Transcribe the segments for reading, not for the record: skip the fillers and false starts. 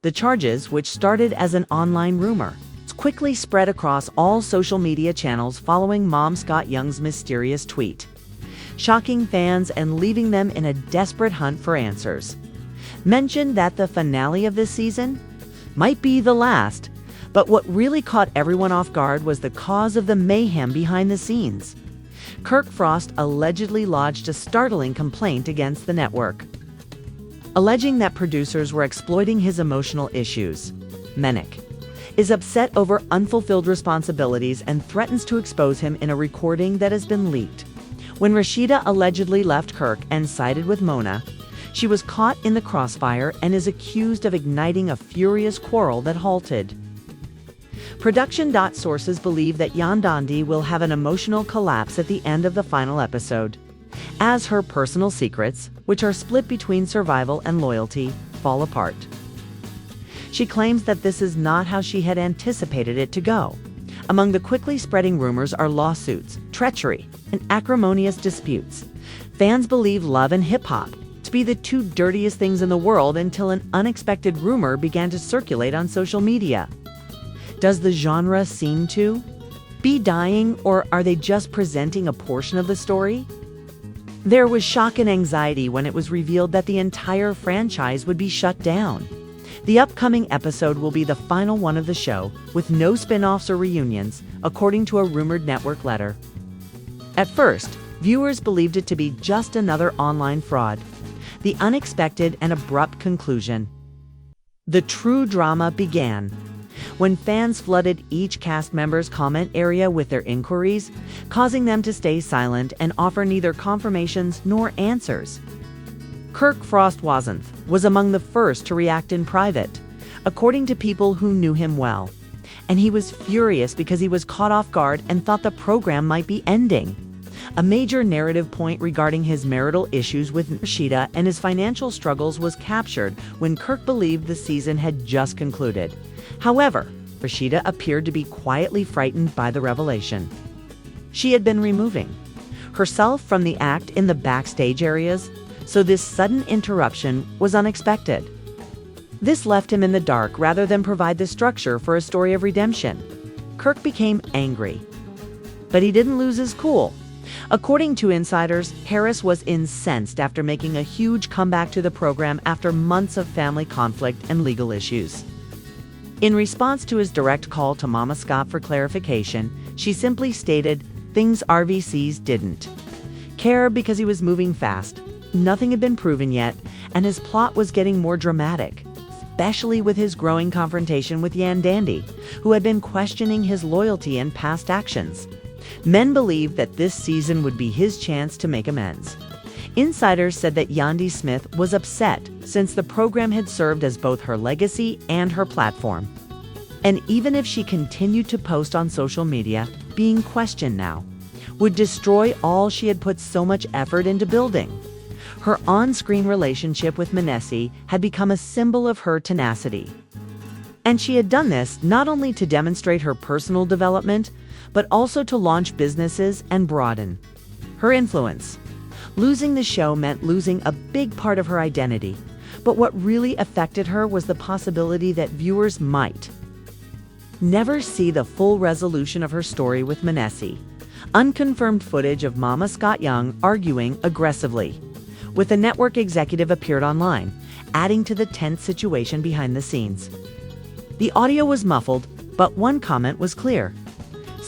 The charges, which started as an online rumor, quickly spread across all social media channels following Mom Scott Young's mysterious tweet, shocking fans and leaving them in a desperate hunt for answers. Mentioned that the finale of this season might be the last, but what really caught everyone off guard was the cause of the mayhem behind the scenes. Kirk Frost allegedly lodged a startling complaint against the network, alleging that producers were exploiting his emotional issues. Mennick is upset over unfulfilled responsibilities and threatens to expose him in a recording that has been leaked. When Rashida allegedly left Kirk and sided with Mona, she was caught in the crossfire and is accused of igniting a furious quarrel that halted. Production sources believe that Yandandi will have an emotional collapse at the end of the final episode, as her personal secrets, which are split between survival and loyalty, fall apart. She claims that this is not how she had anticipated it to go. Among the quickly spreading rumors are lawsuits, treachery, and acrimonious disputes. Fans believe love and hip-hop to be the two dirtiest things in the world until an unexpected rumor began to circulate on social media. Does the genre seem to be dying, or are they just presenting a portion of the story? There was shock and anxiety when it was revealed that the entire franchise would be shut down. The upcoming episode will be the final one of the show, with no spin-offs or reunions, according to a rumored network letter. At first, viewers believed it to be just another online fraud. The unexpected and abrupt conclusion. The true drama began when fans flooded each cast member's comment area with their inquiries, causing them to stay silent and offer neither confirmations nor answers. Kirk Frost was among the first to react in private, according to people who knew him well. And he was furious because he was caught off guard and thought the program might be ending. A major narrative point regarding his marital issues with Rashida and his financial struggles was captured when Kirk believed the season had just concluded. However, Rashida appeared to be quietly frightened by the revelation. She had been removing herself from the act in the backstage areas, so this sudden interruption was unexpected. This left him in the dark rather than provide the structure for a story of redemption. Kirk became angry, but he didn't lose his cool. According to insiders, Harris was incensed after making a huge comeback to the program after months of family conflict and legal issues. In response to his direct call to Mama Scott for clarification, she simply stated things RVCs didn't care because he was moving fast. Nothing had been proven yet, and his plot was getting more dramatic, especially with his growing confrontation with Yandandi, who had been questioning his loyalty and past actions. Men believed that this season would be his chance to make amends. Insiders said that Yandi Smith was upset since the program had served as both her legacy and her platform. And even if she continued to post on social media, being questioned now would destroy all she had put so much effort into building. Her on-screen relationship with Manessi had become a symbol of her tenacity. And she had done this not only to demonstrate her personal development, but also to launch businesses and broaden her influence. Losing the show meant losing a big part of her identity, but what really affected her was the possibility that viewers might never see the full resolution of her story with Manessi. Unconfirmed footage of Mama Scott Young arguing aggressively with a network executive appeared online, adding to the tense situation behind the scenes. The audio was muffled, but one comment was clear.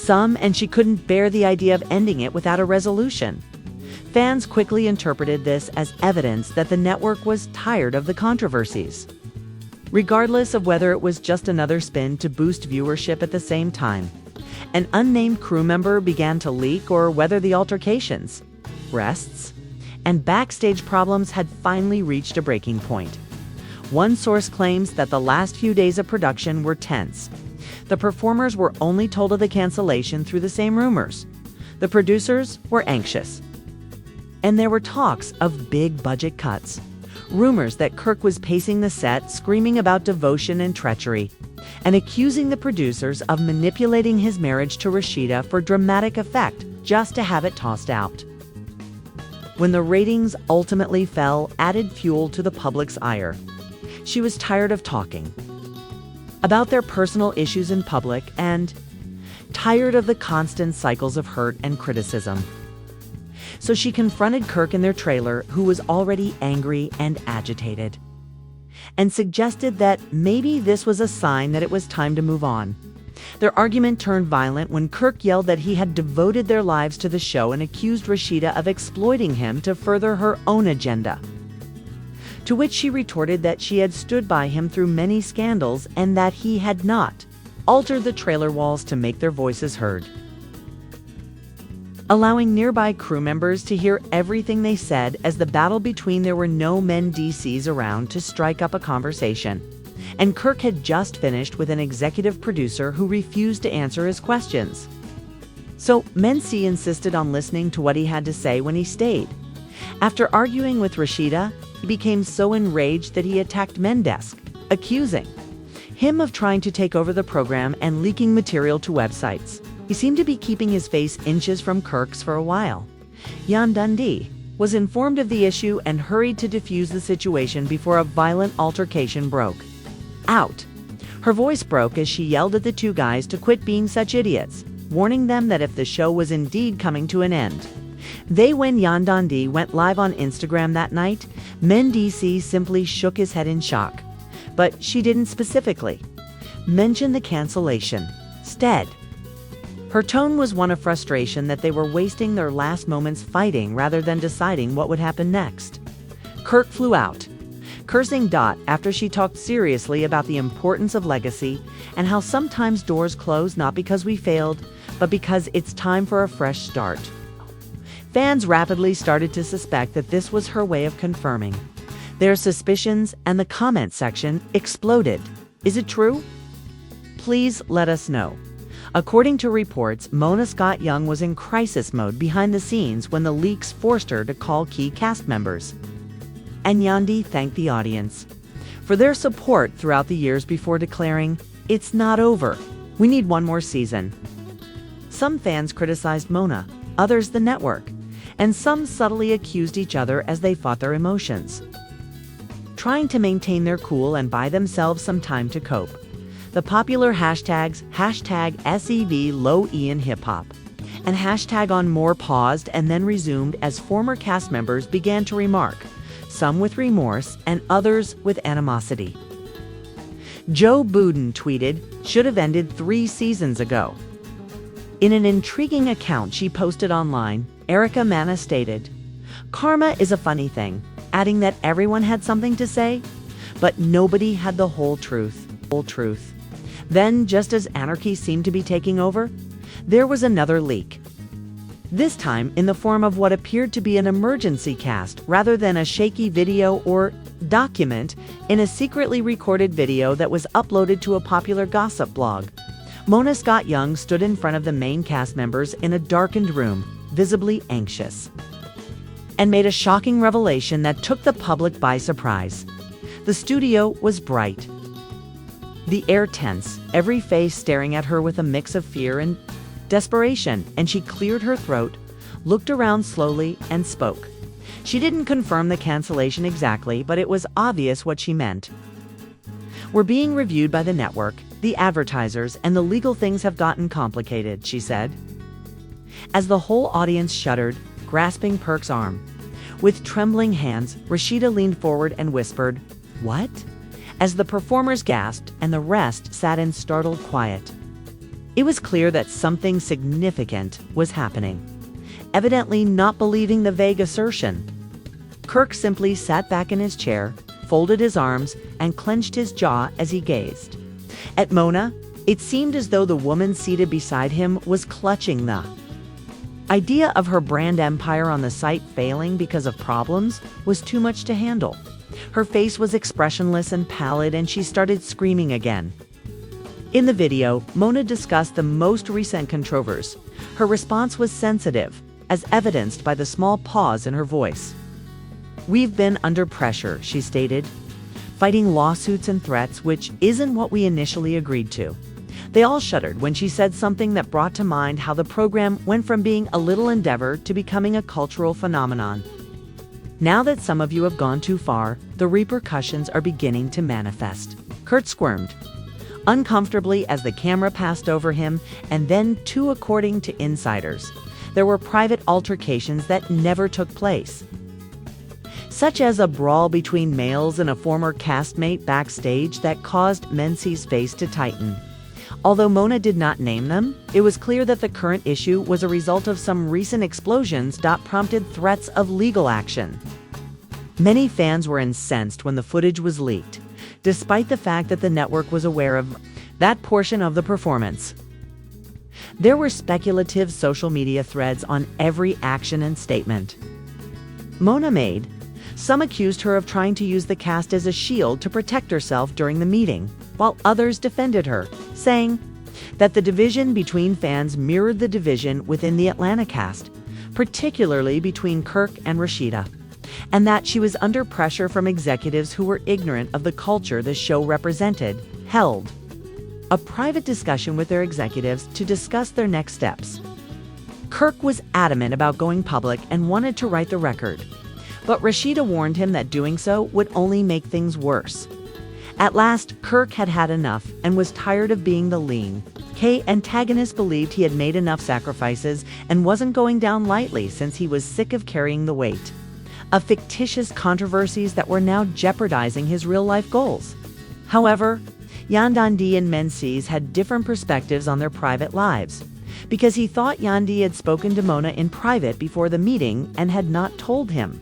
And she couldn't bear the idea of ending it without a resolution. Fans quickly interpreted this as evidence that the network was tired of the controversies. Regardless of whether it was just another spin to boost viewership at the same time, an unnamed crew member began to leak, or whether the altercations, arrests, and backstage problems had finally reached a breaking point. One source claims that the last few days of production were tense. The performers were only told of the cancellation through the same rumors. The producers were anxious. And there were talks of big budget cuts. Rumors that Kirk was pacing the set, screaming about devotion and treachery, and accusing the producers of manipulating his marriage to Rashida for dramatic effect, just to have it tossed out. When the ratings ultimately fell, added fuel to the public's ire. She was tired of talking about their personal issues in public and tired of the constant cycles of hurt and criticism. So she confronted Kirk in their trailer, who was already angry and agitated, and suggested that maybe this was a sign that it was time to move on. Their argument turned violent when Kirk yelled that he had devoted their lives to the show and accused Rashida of exploiting him to further her own agenda. To which she retorted that she had stood by him through many scandals and that he had not altered the trailer walls to make their voices heard, allowing nearby crew members to hear everything they said. As the battle between there were no men DCs around to strike up a conversation, and Kirk had just finished with an executive producer who refused to answer his questions. So Mency insisted on listening to what he had to say when he stayed. After arguing with Rashida, he became so enraged that he attacked Mendesk, accusing him of trying to take over the program and leaking material to websites. He seemed to be keeping his face inches from Kirk's for a while. Yan Dundee was informed of the issue and hurried to defuse the situation before a violent altercation broke out. Her voice broke as she yelled at the two guys to quit being such idiots, warning them that if the show was indeed coming to an end. When Yan Dundee went live on Instagram that night, Mendeces simply shook his head in shock. But she didn't specifically mention the cancellation. Instead, her tone was one of frustration that they were wasting their last moments fighting rather than deciding what would happen next. Kirk flew out, cursing Dot after she talked seriously about the importance of legacy and how sometimes doors close not because we failed, but because it's time for a fresh start. Fans rapidly started to suspect that this was her way of confirming their suspicions, and the comment section exploded. Is it true? Please let us know. According to reports, Mona Scott Young was in crisis mode behind the scenes when the leaks forced her to call key cast members. And Yandi thanked the audience for their support throughout the years before declaring, "It's not over. We need one more season." Some fans criticized Mona, others the network, and some subtly accused each other as they fought their emotions, trying to maintain their cool and buy themselves some time to cope. The popular hashtags #SEVLowIanHipHop and #OnMore paused and then resumed as former cast members began to remark, some with remorse and others with animosity. Joe Budden tweeted, "Should have ended 3 seasons ago." In an intriguing account she posted online, Erica Manna stated, "Karma is a funny thing," adding that everyone had something to say, but nobody had the whole truth. Then, just as anarchy seemed to be taking over, there was another leak. This time in the form of what appeared to be an emergency cast rather than a shaky video or document in a secretly recorded video that was uploaded to a popular gossip blog. Mona Scott Young stood in front of the main cast members in a darkened room, visibly anxious, and made a shocking revelation that took the public by surprise. The studio was bright, the air tense, every face staring at her with a mix of fear and desperation, and she cleared her throat, looked around slowly, and spoke. She didn't confirm the cancellation exactly, but it was obvious what she meant. "We're being reviewed by the network, the advertisers, and the legal things have gotten complicated," she said. As the whole audience shuddered, grasping Kirk's arm, with trembling hands, Rashida leaned forward and whispered, "What?" as the performers gasped and the rest sat in startled quiet. It was clear that something significant was happening. Evidently not believing the vague assertion, Kirk simply sat back in his chair, folded his arms, and clenched his jaw as he gazed at Mona. It seemed as though the woman seated beside him was clutching the idea of her brand empire on the site failing because of problems was too much to handle. Her face was expressionless and pallid, and she started screaming again. In the video, Mona discussed the most recent controversy. Her response was sensitive, as evidenced by the small pause in her voice. "We've been under pressure," she stated, "fighting lawsuits and threats, which isn't what we initially agreed to." They all shuddered when she said something that brought to mind how the program went from being a little endeavor to becoming a cultural phenomenon. Now that some of you have gone too far, the repercussions are beginning to manifest. Kurt squirmed uncomfortably as the camera passed over him, and then, too, according to insiders, there were private altercations that never took place, such as a brawl between males and a former castmate backstage that caused Menzies' face to tighten. Although Mona did not name them, it was clear that the current issue was a result of some recent explosions that prompted threats of legal action. Many fans were incensed when the footage was leaked, despite the fact that the network was aware of that portion of the performance. There were speculative social media threads on every action and statement Mona made. Some accused her of trying to use the cast as a shield to protect herself during the meeting, while others defended her, saying that the division between fans mirrored the division within the Atlanta cast, particularly between Kirk and Rashida, and that she was under pressure from executives who were ignorant of the culture the show represented, held a private discussion with their executives to discuss their next steps. Kirk was adamant about going public and wanted to right the record, but Rashida warned him that doing so would only make things worse. At last, Kirk had had enough and was tired of being the lean antagonist, believed he had made enough sacrifices and wasn't going down lightly, since he was sick of carrying the weight of fictitious controversies that were now jeopardizing his real-life goals. However, Yandandi and Menzies had different perspectives on their private lives, because he thought Yandi had spoken to Mona in private before the meeting and had not told him.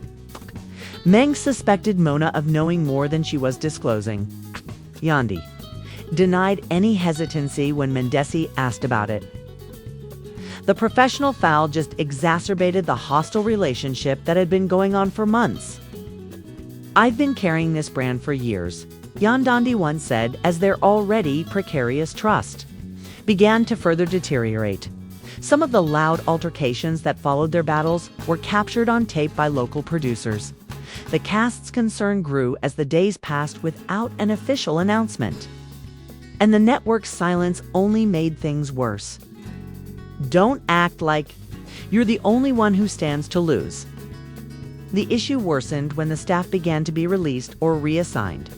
Meng suspected Mona of knowing more than she was disclosing. Yandi denied any hesitancy when Mendesi asked about it. The professional foul just exacerbated the hostile relationship that had been going on for months. "I've been carrying this brand for years," Yandandi once said, as their already precarious trust began to further deteriorate. Some of the loud altercations that followed their battles were captured on tape by local producers. The cast's concern grew as the days passed without an official announcement, and the network's silence only made things worse. "Don't act like you're the only one who stands to lose." The issue worsened when the staff began to be released or reassigned,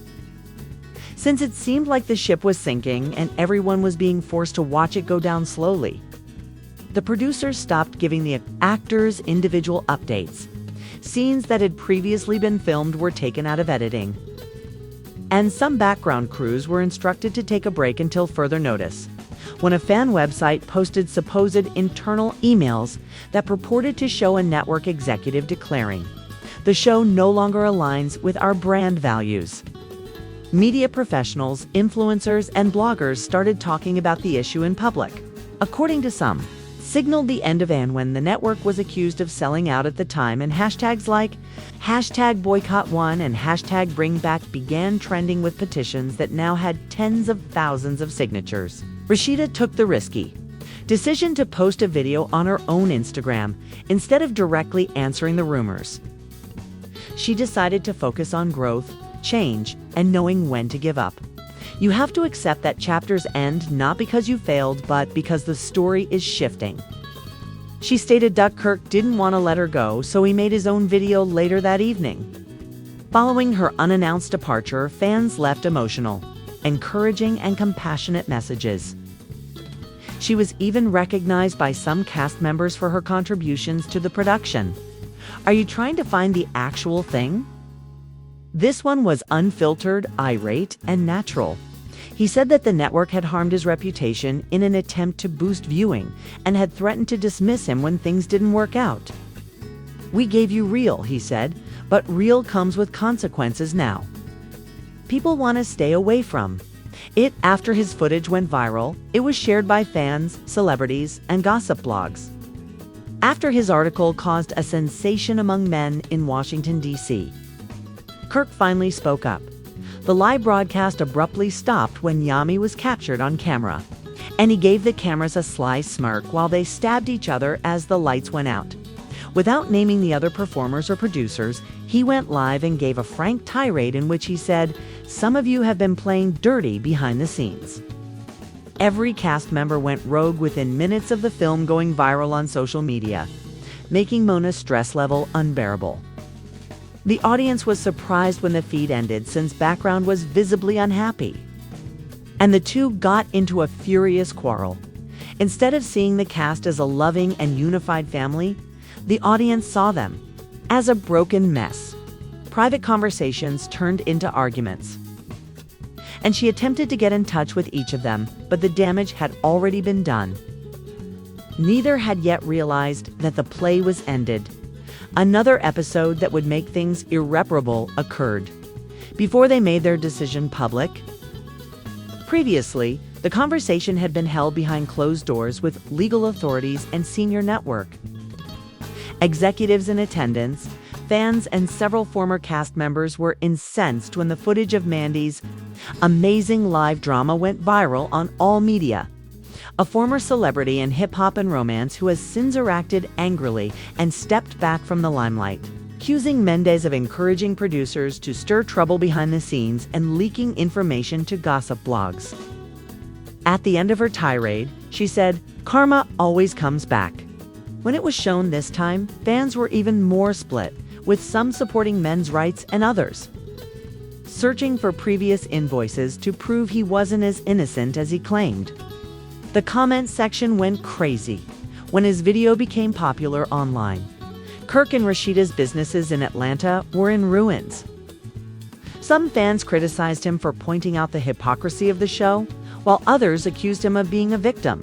since it seemed like the ship was sinking and everyone was being forced to watch it go down slowly. The producers stopped giving the actors individual updates. Scenes that had previously been filmed were taken out of editing, and some background crews were instructed to take a break until further notice. When a fan website posted supposed internal emails that purported to show a network executive declaring, "The show no longer aligns with our brand values." Media professionals, influencers, and bloggers started talking about the issue in public. According to some, signaled the end of Anne when the network was accused of selling out at the time, and hashtags like #boycott1 and #bringback began trending with petitions that now had tens of thousands of signatures. Rashida took the risky decision to post a video on her own Instagram instead of directly answering the rumors. She decided to focus on growth, change, and knowing when to give up. You have to accept that chapters end not because you failed, but because the story is shifting. She stated Duck Kirk didn't want to let her go, so he made his own video later that evening. Following her unannounced departure, fans left emotional, encouraging, and compassionate messages. She was even recognized by some cast members for her contributions to the production. Are you trying to find the actual thing? This one was unfiltered, irate, and natural. He said that the network had harmed his reputation in an attempt to boost viewing and had threatened to dismiss him when things didn't work out. "We gave you real," he said, "but real comes with consequences now. People want to stay away from it." After his footage went viral, it was shared by fans, celebrities, and gossip blogs. After his article caused a sensation among men in Washington, D.C., Kirk finally spoke up. The live broadcast abruptly stopped when Yami was captured on camera, and he gave the cameras a sly smirk while they stabbed each other as the lights went out. Without naming the other performers or producers, he went live and gave a frank tirade in which he said, "Some of you have been playing dirty behind the scenes." Every cast member went rogue within minutes of the film going viral on social media, making Mona's stress level unbearable. The audience was surprised when the feed ended since background was visibly unhappy. And the two got into a furious quarrel. Instead of seeing the cast as a loving and unified family, the audience saw them as a broken mess. Private conversations turned into arguments. And she attempted to get in touch with each of them, but the damage had already been done. Neither had yet realized that the play was ended. Another episode that would make things irreparable occurred. Before they made their decision public, previously, the conversation had been held behind closed doors with legal authorities and senior network executives in attendance. Fans and several former cast members were incensed when the footage of Mandy's amazing live drama went viral on all media. A former celebrity in hip-hop and romance who has since acted angrily and stepped back from the limelight, accusing Mendes of encouraging producers to stir trouble behind the scenes and leaking information to gossip blogs. At the end of her tirade, she said, "Karma always comes back." When it was shown this time, fans were even more split, with some supporting men's rights and others searching for previous invoices to prove he wasn't as innocent as he claimed. The comment section went crazy when his video became popular online. Kirk and Rashida's businesses in Atlanta were in ruins. Some fans criticized him for pointing out the hypocrisy of the show, while others accused him of being a victim.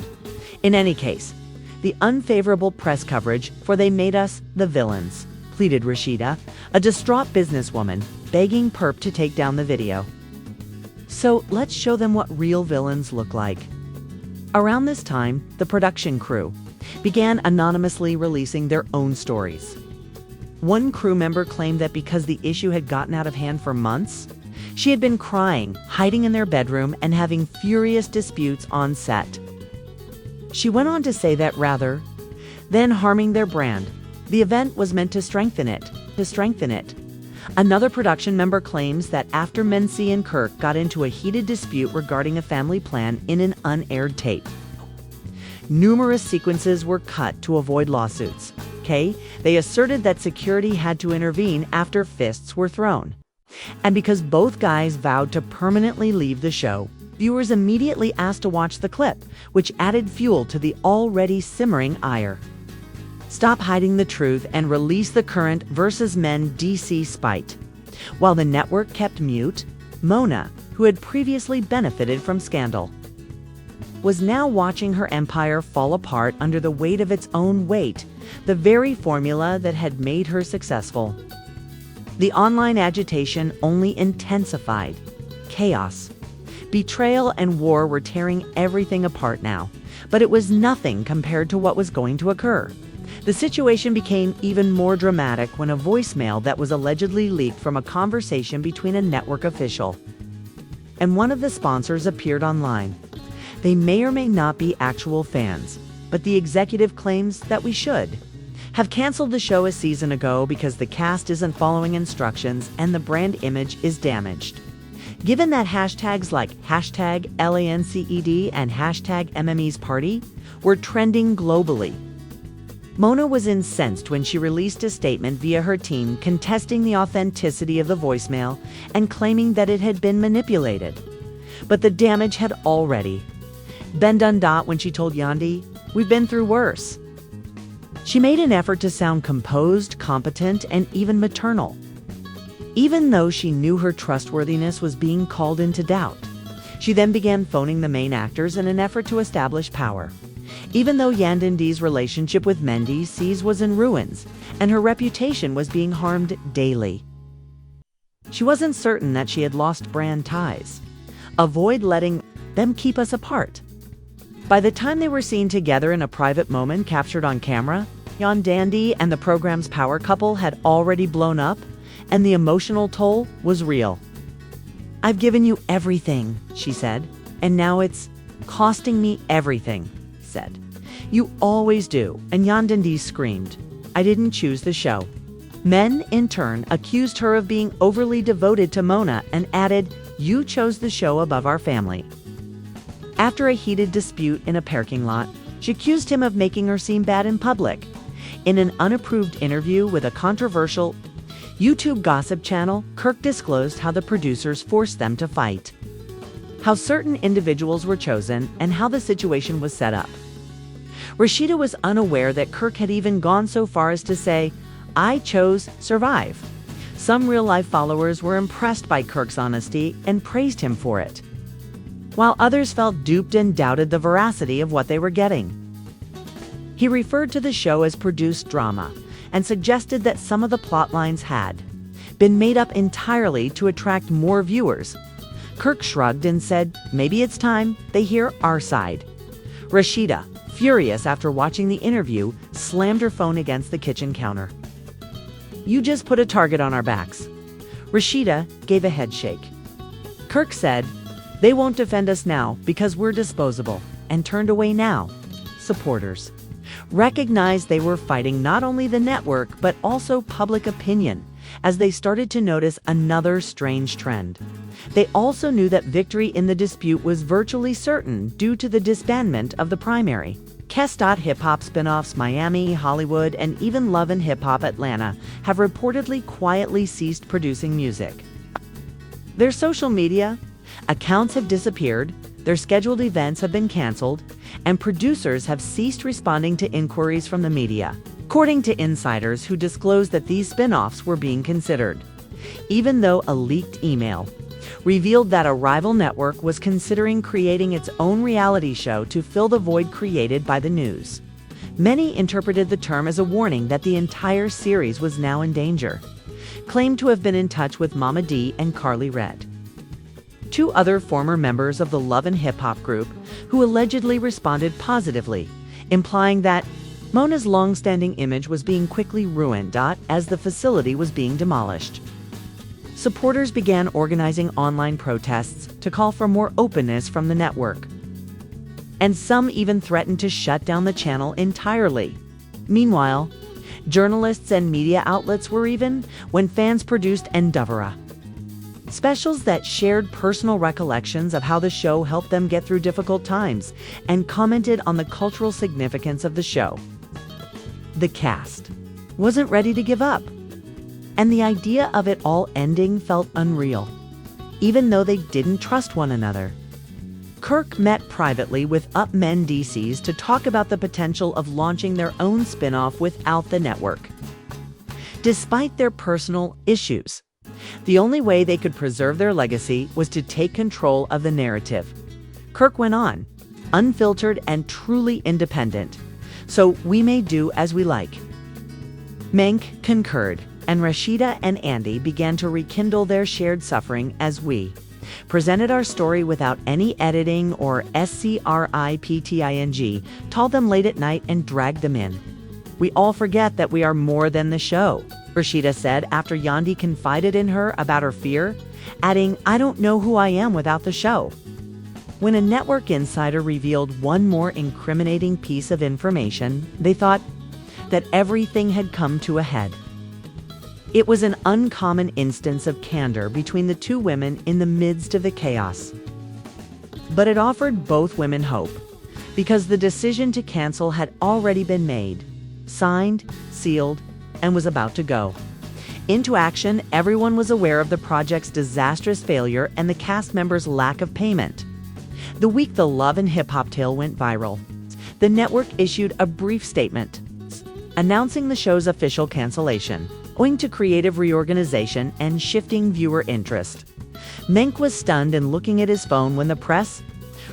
In any case, the unfavorable press coverage for "They made us the villains," pleaded Rashida, a distraught businesswoman, begging Perp to take down the video. "So let's show them what real villains look like." Around this time, the production crew began anonymously releasing their own stories. One crew member claimed that because the issue had gotten out of hand for months, she had been crying, hiding in their bedroom, and having furious disputes on set. She went on to say that rather than harming their brand, the event was meant to strengthen it. Another production member claims that after Mency and Kirk got into a heated dispute regarding a family plan in an unaired tape, numerous sequences were cut to avoid lawsuits. They asserted that security had to intervene after fists were thrown. And because both guys vowed to permanently leave the show, viewers immediately asked to watch the clip, which added fuel to the already simmering ire. Stop hiding the truth and release the current versus men DC spite. While the network kept mute, Mona, who had previously benefited from scandal, was now watching her empire fall apart under the weight of its own weight, the very formula that had made her successful. The online agitation only intensified. Chaos, betrayal, and war were tearing everything apart now, but it was nothing compared to what was going to occur. The situation became even more dramatic when a voicemail that was allegedly leaked from a conversation between a network official and one of the sponsors appeared online. They may or may not be actual fans, but the executive claims that we should have canceled the show a season ago because the cast isn't following instructions and the brand image is damaged. Given that hashtags like #LANCED and #MMEsParty were trending globally, Mona was incensed when she released a statement via her team contesting the authenticity of the voicemail and claiming that it had been manipulated. But the damage had already been done. When she told Yandi, "We've been through worse." She made an effort to sound composed, competent, and even maternal, even though she knew her trustworthiness was being called into doubt. She then began phoning the main actors in an effort to establish power. Even though Yandindi's relationship with Mendes was in ruins, and her reputation was being harmed daily, she wasn't certain that she had lost brand ties. Avoid letting them keep us apart. By the time they were seen together in a private moment captured on camera, Yandindi and the program's power couple had already blown up, and the emotional toll was real. "I've given you everything," she said, "and now it's costing me everything," said. "You always do," and Yandindi screamed, "I didn't choose the show." Men, in turn, accused her of being overly devoted to Mona and added, "You chose the show above our family." After a heated dispute in a parking lot, she accused him of making her seem bad in public. In an unapproved interview with a controversial YouTube gossip channel, Kirk disclosed how the producers forced them to fight, how certain individuals were chosen, and how the situation was set up. Rashida was unaware that Kirk had even gone so far as to say, "I chose survive." Some real-life followers were impressed by Kirk's honesty and praised him for it, while others felt duped and doubted the veracity of what they were getting. He referred to the show as produced drama and suggested that some of the plot lines had been made up entirely to attract more viewers. Kirk shrugged and said, "Maybe it's time they hear our side." Rashida, furious after watching the interview, slammed her phone against the kitchen counter. "You just put a target on our backs." Rashida gave a head shake. Kirk said, "They won't defend us now because we're disposable," and turned away now. Supporters recognized they were fighting not only the network but also public opinion as they started to notice another strange trend. They also knew that victory in the dispute was virtually certain due to the disbandment of the primary. Hip Hop spin-offs Miami, Hollywood, and even Love and Hip Hop Atlanta have reportedly quietly ceased producing music. Their social media accounts have disappeared, their scheduled events have been canceled, and producers have ceased responding to inquiries from the media, according to insiders who disclosed that these spin-offs were being considered, even though a leaked email revealed that a rival network was considering creating its own reality show to fill the void created by the news. Many interpreted the term as a warning that the entire series was now in danger, claimed to have been in touch with Mama D and Carly Red, two other former members of the Love and Hip Hop group who allegedly responded positively, implying that Mona's long-standing image was being quickly ruined as the facility was being demolished. Supporters began organizing online protests to call for more openness from the network, and some even threatened to shut down the channel entirely. Meanwhile, journalists and media outlets were even when fans produced Endeavora specials that shared personal recollections of how the show helped them get through difficult times and commented on the cultural significance of the show. The cast wasn't ready to give up, and the idea of it all ending felt unreal, even though they didn't trust one another. Kirk met privately with Up Men DCs to talk about the potential of launching their own spin-off without the network. Despite their personal issues, the only way they could preserve their legacy was to take control of the narrative. Kirk went on, "Unfiltered and truly independent, so we may do as we like." Menk concurred, and Rashida and Andy began to rekindle their shared suffering as we presented our story without any editing or scripting, told them late at night and dragged them in. "We all forget that we are more than the show," Rashida said after Yandi confided in her about her fear, adding, "I don't know who I am without the show." When a network insider revealed one more incriminating piece of information, they thought that everything had come to a head. It was an uncommon instance of candor between the two women in the midst of the chaos. But it offered both women hope, because the decision to cancel had already been made, signed, sealed, and was about to go into action. Everyone was aware of the project's disastrous failure and the cast members' lack of payment. The week the Love and Hip Hop tale went viral, the network issued a brief statement announcing the show's official cancellation, owing to creative reorganization and shifting viewer interest. Menk was stunned and looking at his phone when the press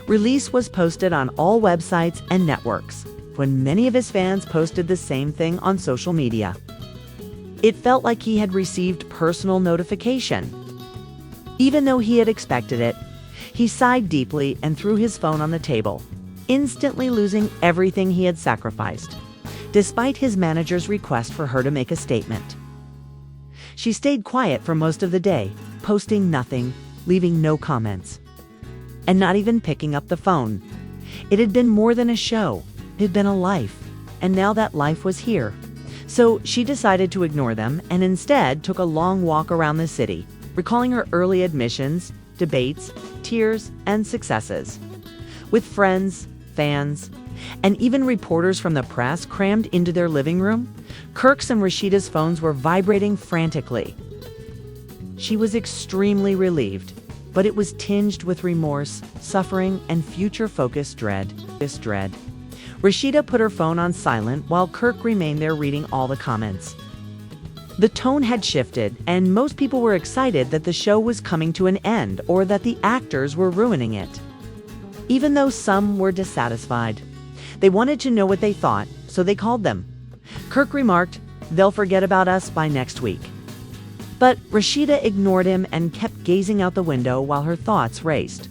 release was posted on all websites and networks, when many of his fans posted the same thing on social media. It felt like he had received personal notification. Even though he had expected it, he sighed deeply and threw his phone on the table, instantly losing everything he had sacrificed, despite his manager's request for her to make a statement. She stayed quiet for most of the day, posting nothing, leaving no comments, and not even picking up the phone. It had been more than a show, it had been a life, and now that life was here. So she decided to ignore them and instead took a long walk around the city, recalling her early admissions, debates, tears, and successes. With friends, fans, and even reporters from the press crammed into their living room, Kirk's and Rashida's phones were vibrating frantically. She was extremely relieved, but it was tinged with remorse, suffering, and future-focused dread. Rashida put her phone on silent while Kirk remained there reading all the comments. The tone had shifted, and most people were excited that the show was coming to an end or that the actors were ruining it. Even though some were dissatisfied. They wanted to know what they thought, so they called them. Kirk remarked, "They'll forget about us by next week." But Rashida ignored him and kept gazing out the window while her thoughts raced.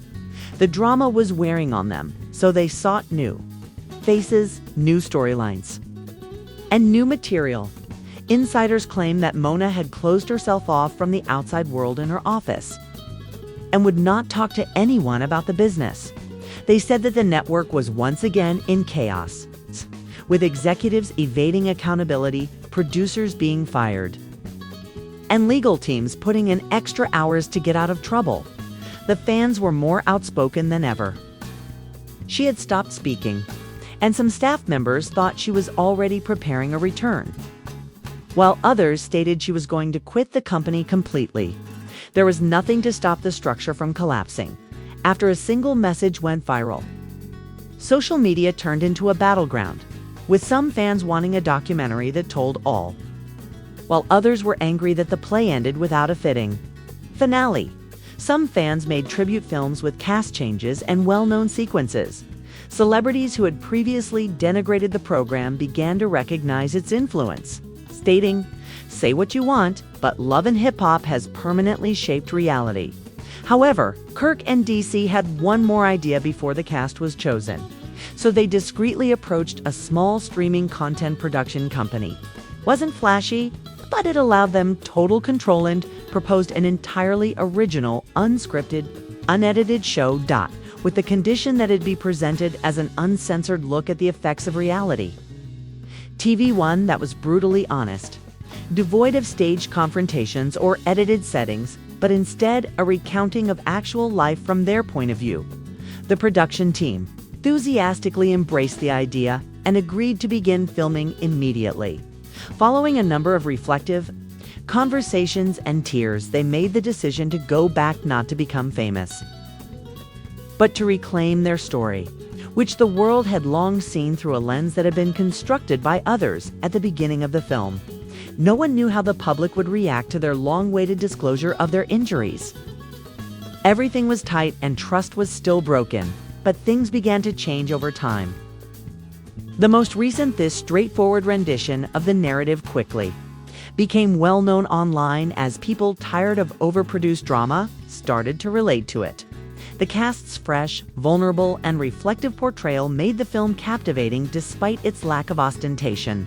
The drama was wearing on them, so they sought new faces, new storylines, and new material. Insiders claim that Mona had closed herself off from the outside world in her office and would not talk to anyone about the business. They said that the network was once again in chaos, with executives evading accountability, producers being fired, and legal teams putting in extra hours to get out of trouble. The fans were more outspoken than ever. She had stopped speaking, and some staff members thought she was already preparing a return, while others stated she was going to quit the company completely. There was nothing to stop the structure from collapsing after a single message went viral. Social media turned into a battleground, with some fans wanting a documentary that told all, while others were angry that the play ended without a fitting finale. Some fans made tribute films with cast changes and well-known sequences. Celebrities who had previously denigrated the program began to recognize its influence, stating, "Say what you want, but Love and Hip Hop has permanently shaped reality." However, Kirk and DC had one more idea before the cast was chosen, so they discreetly approached a small streaming content production company. Wasn't flashy, but it allowed them total control and proposed an entirely original, unscripted, unedited show, with the condition that it be presented as an uncensored look at the effects of reality. TV1 that was brutally honest, devoid of staged confrontations or edited settings, but instead a recounting of actual life from their point of view. The production team enthusiastically embraced the idea and agreed to begin filming immediately. Following a number of reflective conversations and tears, they made the decision to go back not to become famous, but to reclaim their story, which the world had long seen through a lens that had been constructed by others at the beginning of the film. No one knew how the public would react to their long-awaited disclosure of their injuries. Everything was tight and trust was still broken, but things began to change over time. The most recent, this straightforward rendition of the narrative quickly became well-known online as people tired of overproduced drama started to relate to it. The cast's fresh, vulnerable, and reflective portrayal made the film captivating despite its lack of ostentation.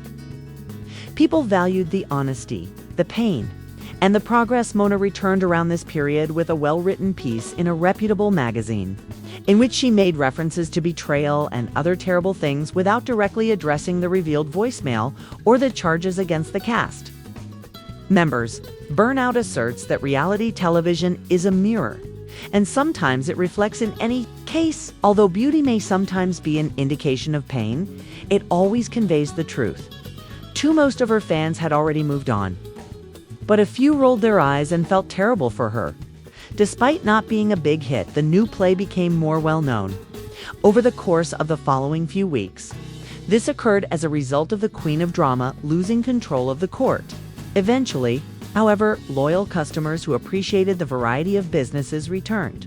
People valued the honesty, the pain, and the progress. Mona returned around this period with a well-written piece in a reputable magazine, in which she made references to betrayal and other terrible things without directly addressing the revealed voicemail or the charges against the cast members. Burnout asserts that reality television is a mirror, and sometimes it reflects in any case. Although beauty may sometimes be an indication of pain, it always conveys the truth. Most of her fans had already moved on, but a few rolled their eyes and felt terrible for her. Despite not being a big hit, the new play became more well-known over the course of the following few weeks. This occurred as a result of the Queen of Drama losing control of the court. Eventually, however, loyal customers who appreciated the variety of businesses returned,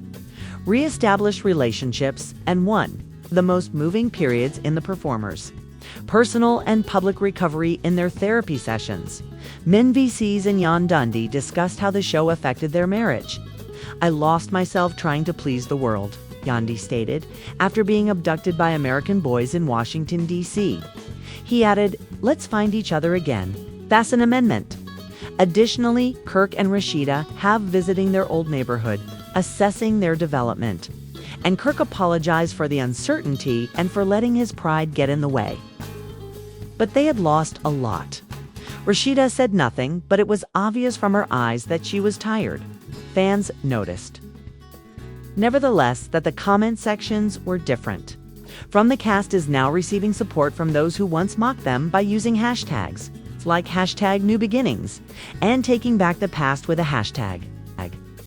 re-established relationships, and one of the most moving periods in the performers' personal and public recovery in their therapy sessions. Min VCs and Yan Dundee discussed how the show affected their marriage. "I lost myself trying to please the world," Yandi stated, after being abducted by American boys in Washington, D.C. He added, "Let's find each other again. That's an amendment." Additionally, Kirk and Rashida have visiting their old neighborhood, assessing their development. And Kirk apologized for the uncertainty and for letting his pride get in the way. But they had lost a lot. Rashida said nothing, but it was obvious from her eyes that she was tired. Fans noticed, nevertheless, that the comment sections were different. From the cast is now receiving support from those who once mocked them by using hashtags like #NewBeginnings and taking back the past with a hashtag.